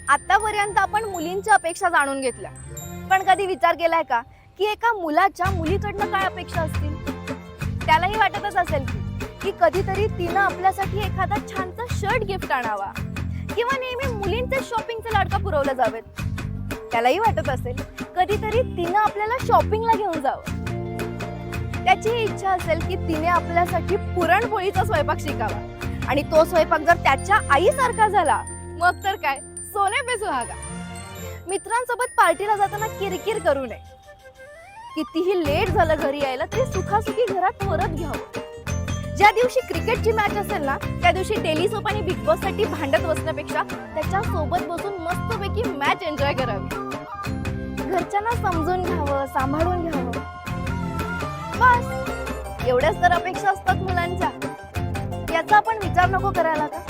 आतापर्यंत आपण मुलींच्या अपेक्षा जाणून घेतल्या, पण कधी विचार केलाय का की एका मुलाच्या मुलीकडनं काय अपेक्षा असतील? त्यालाही वाटतच असेल की कधीतरी तिनं आपल्यासाठी एखादा छानसा शर्ट गिफ्ट आणावा किंवा नेहमी मुलींचे शॉपिंगचे लाडका पुरवले जावेत. त्यालाही वाटत असेल कधीतरी तिनं आपल्याला शॉपिंगला घेऊन जावं. त्याची इच्छा असेल की तिने आपल्यासाठी पुरणपोळीचा स्वयंपाक शिकावा, आणि तो स्वयंपाक जर त्याच्या आईसारखा झाला मग तर काय सोने पे सुहागा. मित्रांसोबत पार्टीला जाताना किरकिर करू नये. कितीही लेट झालं घरी यायला तरी सुखासुखी घरात परत घ्यावं. ज्या दिवशी क्रिकेटची मॅच असेल ना त्या दिवशी टेलिसोप आणि बिग बॉस साठी भांडत बसण्यापेक्षा त्याच्या सोबत बसून मस्तपैकी मॅच एन्जॉय करावी. घरच्यांना समजून घ्यावं, सांभाळून घ्यावं. बस एवढ्याच तर अपेक्षा असतात मुलांच्या. याचा आपण विचार नको करायला का?